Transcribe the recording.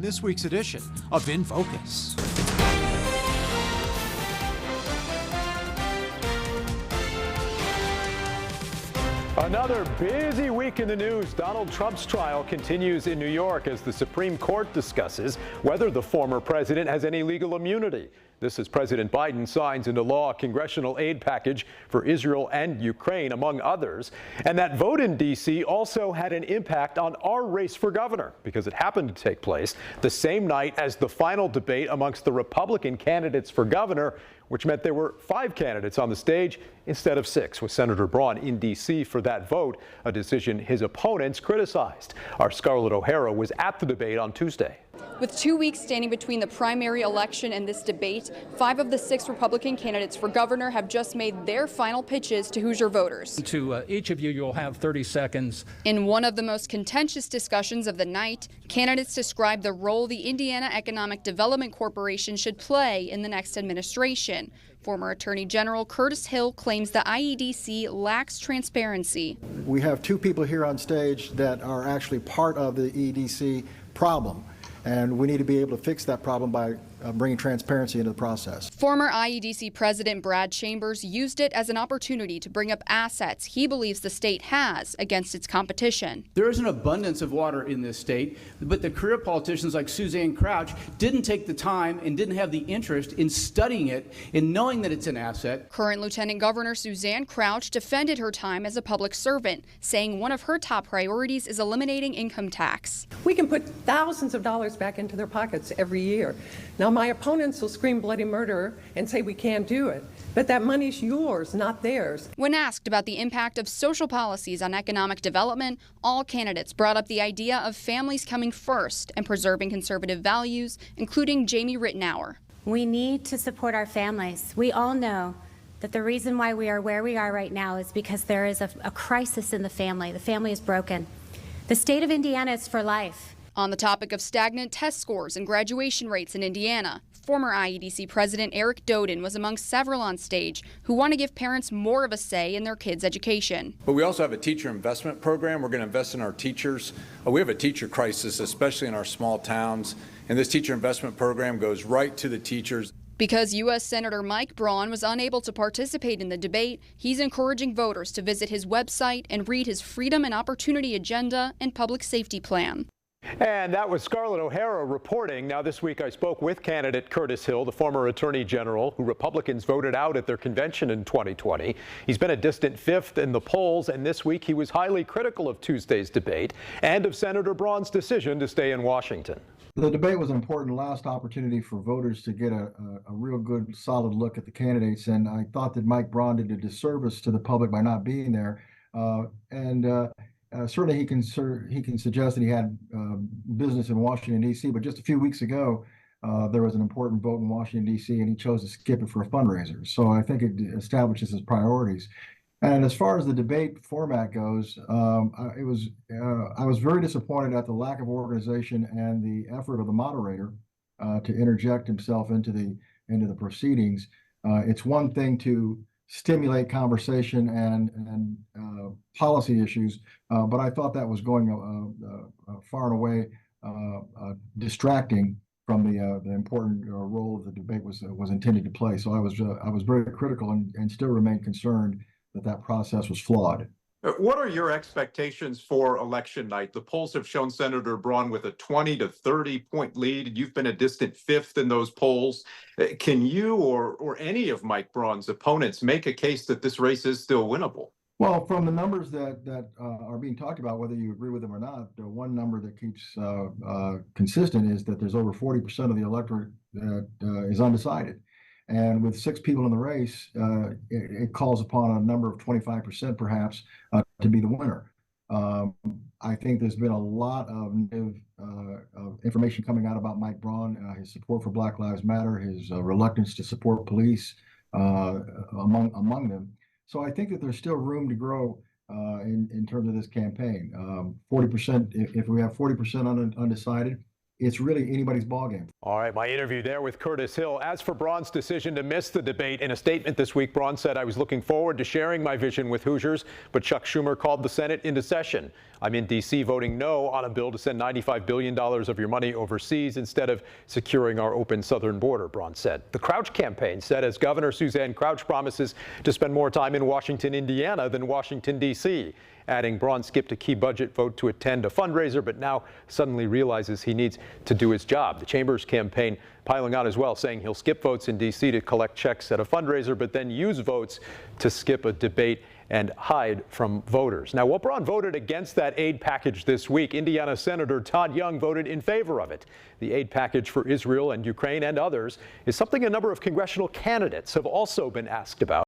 This week's edition of In Focus. Another busy week in the news. Donald Trump's trial continues in New York as the Supreme Court discusses whether the former president has any legal immunity. This as President Biden signs into law a congressional aid package for Israel and Ukraine, among others. And that vote in D.C. also had an impact on our race for governor because it happened to take place the same night as the final debate amongst the Republican candidates for governor, which meant there were 5 candidates on the stage instead of 6, with Senator Braun in D.C. for that vote, a decision his opponents criticized. Our Scarlett O'Hara was at the debate on Tuesday. With 2 weeks standing between the primary election and this debate, 5 of the 6 Republican candidates for governor have just made their final pitches to Hoosier voters. To each of you, you'll have 30 seconds. In one of the most contentious discussions of the night, candidates describe the role the Indiana Economic Development Corporation should play in the next administration. Former Attorney General Curtis Hill claims the IEDC lacks transparency. We have 2 people here on stage that are actually part of the EDC problem, and we need to be able to fix that problem by bringing transparency into the process. Former IEDC President Brad Chambers used it as an opportunity to bring up assets he believes the state has against its competition. There is an abundance of water in this state, but the career politicians like Suzanne Crouch didn't take the time and didn't have the interest in studying it, in knowing that it's an asset. Current Lieutenant Governor Suzanne Crouch defended her time as a public servant, saying one of her top priorities is eliminating income tax. We can put thousands of dollars back into their pockets every year. Now, my opponents will scream bloody murder and say we can't do it, but that money's yours, not theirs. When asked about the impact of social policies on economic development, all candidates brought up the idea of families coming first and preserving conservative values, including Jamie Rittenauer. We need to support our families. We all know that the reason why we are where we are right now is because there is a crisis in the family. The family is broken. The state of Indiana is for life. On the topic of stagnant test scores and graduation rates in Indiana, former IEDC President Eric Doden was among several on stage who want to give parents more of a say in their kids' education. But we also have a teacher investment program. We're going to invest in our teachers. We have a teacher crisis, especially in our small towns, and this teacher investment program goes right to the teachers. Because U.S. Senator Mike Braun was unable to participate in the debate, he's encouraging voters to visit his website and read his Freedom and Opportunity Agenda and Public Safety Plan. And that was Scarlett O'Hara reporting. Now, this week I spoke with candidate Curtis Hill, the former Attorney General, who Republicans voted out at their convention in 2020. He's been a distant 5th in the polls, and this week he was highly critical of Tuesday's debate and of Senator Braun's decision to stay in Washington. The debate was an important last opportunity for voters to get a real good, solid look at the candidates, and I thought that Mike Braun did a disservice to the public by not being there. Certainly he can suggest that he had business in Washington, D.C., but just a few weeks ago, there was an important vote in Washington, D.C., and he chose to skip it for a fundraiser. So I think it establishes his priorities. And as far as the debate format goes, I was very disappointed at the lack of organization and the effort of the moderator to interject himself into the proceedings. It's one thing to stimulate conversation and policy issues, but I thought that was going far and away distracting from the important role the debate was intended to play. So I was very critical and still remain concerned that process was flawed. What are your expectations for election night? The polls have shown Senator Braun with a 20 to 30 point lead. You've been a distant 5th in those polls. Can you or any of Mike Braun's opponents make a case that this race is still winnable? Well, from the numbers that are being talked about, whether you agree with them or not, the one number that keeps consistent is that there's over 40% of the electorate that is undecided. And with 6 people in the race, it calls upon a number of 25% perhaps to be the winner. I think there's been a lot of information coming out about Mike Braun, his support for Black Lives Matter, his reluctance to support police among them. So I think that there's still room to grow in terms of this campaign. 40%, if we have 40% undecided, it's really anybody's ballgame. All right, my interview there with Curtis Hill. As for Braun's decision to miss the debate, in a statement this week, Braun said, "I was looking forward to sharing my vision with Hoosiers, but Chuck Schumer called the Senate into session. I'm in D.C. voting no on a bill to send $95 billion of your money overseas instead of securing our open southern border," Braun said. The Crouch campaign said as Governor Suzanne Crouch promises to spend more time in Washington, Indiana than Washington, D.C., adding Braun skipped a key budget vote to attend a fundraiser, but now suddenly realizes he needs to do his job. The Chamber's campaign piling on as well, saying he'll skip votes in D.C. to collect checks at a fundraiser, but then use votes to skip a debate and hide from voters. Now, while Braun voted against that aid package this week, Indiana Senator Todd Young voted in favor of it. The aid package for Israel and Ukraine and others is something a number of congressional candidates have also been asked about.